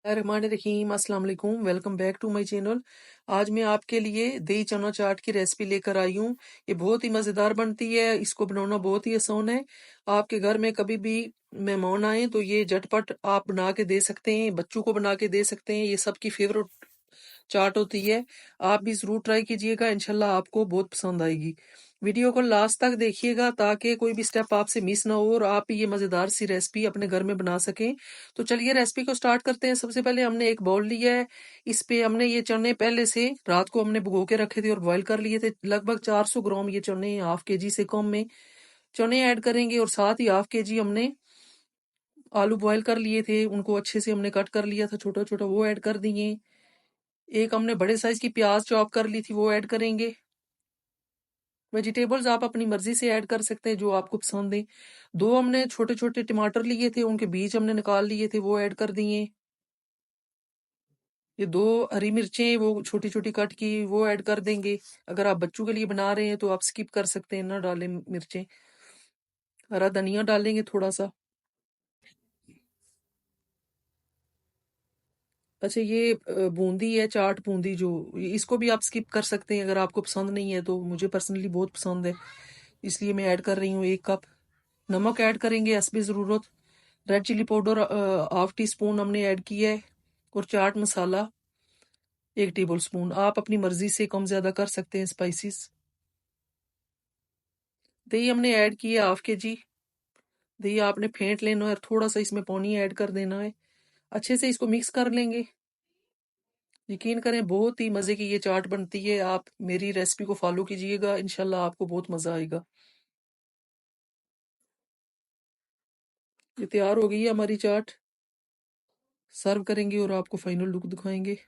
रहीम अस्सलाम वालेकुम। Welcome back to my channel. आज मैं आपके लिए दही चना चाट की रेसिपी लेकर आई हूँ। ये बहुत ही मज़ेदार बनती है। इसको बनाना बहुत ही आसान है। आपके घर में कभी भी मेहमान आए तो ये झटपट आप बना के दे सकते हैं, बच्चों को बना के दे सकते हैं। ये सबकी फेवरेट चाट होती है। आप भी ज़रूर ट्राई कीजिएगा, इंशाल्लाह आपको बहुत पसंद आएगी। वीडियो को लास्ट तक देखिएगा ताकि कोई भी स्टेप आपसे मिस ना हो और आप ये मज़ेदार सी रेसिपी अपने घर में बना सकें। तो चलिए रेसिपी को स्टार्ट करते हैं। सबसे पहले हमने एक बाउल लिया है। इस पे हमने ये चने पहले से रात को हमने भिगो के रखे थे और बॉईल कर लिए थे। लगभग 400 ग्राम ये चने, हाफ केजी से कम में चने ऐड करेंगे और साथ ही हाफ केजी हमने आलू बॉईल कर लिए थे, उनको अच्छे से हमने कट कर लिया था छोटा छोटा, वो ऐड कर दिए। एक हमने बड़े साइज की प्याज चॉप कर ली थी, वो ऐड करेंगे। वेजिटेबल्स आप अपनी मर्जी से ऐड कर सकते हैं जो आपको पसंद है। दो हमने छोटे छोटे टमाटर लिए थे, उनके बीज हमने निकाल लिए थे, वो ऐड कर दिए। ये दो हरी मिर्चें वो छोटी छोटी कट की, वो ऐड कर देंगे। अगर आप बच्चों के लिए बना रहे हैं तो आप स्किप कर सकते हैं, ना डालें मिर्चें। हरा धनिया डालेंगे थोड़ा सा। अच्छा, ये बूंदी है, चाट बूंदी जो, इसको भी आप स्किप कर सकते हैं अगर आपको पसंद नहीं है। तो मुझे पर्सनली बहुत पसंद है, इसलिए मैं ऐड कर रही हूँ 1 कप। नमक ऐड करेंगे हस्बे ज़रूरत। Red chilli powder half teaspoon हमने ऐड किया है। और चाट मसाला 1 टेबल स्पून। आप अपनी मर्जी से कम ज़्यादा कर सकते हैं स्पाइसेस। दही हमने ऐड किया हाफ के जी। दही आपने फेंट लेना है और थोड़ा सा इसमें पानी ऐड कर देना है। अच्छे से इसको मिक्स कर लेंगे। यकीन करें बहुत ही मज़े की ये चाट बनती है। आप मेरी रेसिपी को फॉलो कीजिएगा, इंशाल्लाह आपको बहुत मज़ा आएगा। ये तैयार हो गई है हमारी चाट। सर्व करेंगे और आपको फाइनल लुक दिखाएंगे।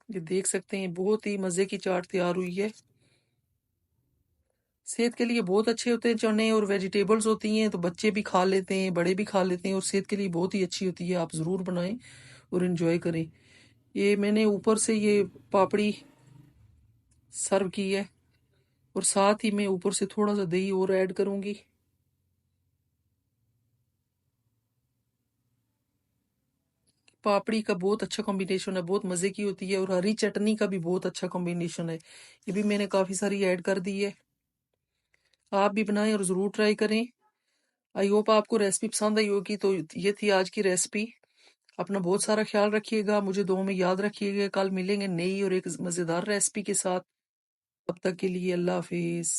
ये देख सकते हैं बहुत ही मज़े की चाट तैयार हुई है। सेहत के लिए बहुत अच्छे होते हैं चने, और वेजिटेबल्स होती हैं तो बच्चे भी खा लेते हैं, बड़े भी खा लेते हैं, और सेहत के लिए बहुत ही अच्छी होती है। आप ज़रूर बनाएं और इन्जॉय करें। ये मैंने ऊपर से ये पापड़ी सर्व की है और साथ ही मैं ऊपर से थोड़ा सा दही और ऐड करूंगी। पापड़ी का बहुत अच्छा कॉम्बिनेशन है, बहुत मज़े की होती है, और हरी चटनी का भी बहुत अच्छा कॉम्बिनेशन है। ये भी मैंने काफ़ी सारी ऐड कर दी है। आप भी बनाएं और ज़रूर ट्राई करें। आई होप आपको रेसिपी पसंद आई होगी। तो ये थी आज की रेसिपी। अपना बहुत सारा ख्याल रखिएगा, मुझे दुआ में याद रखिएगा। कल मिलेंगे नई और एक मज़ेदार रेसिपी के साथ। तब तक के लिए अल्लाह हाफिज़।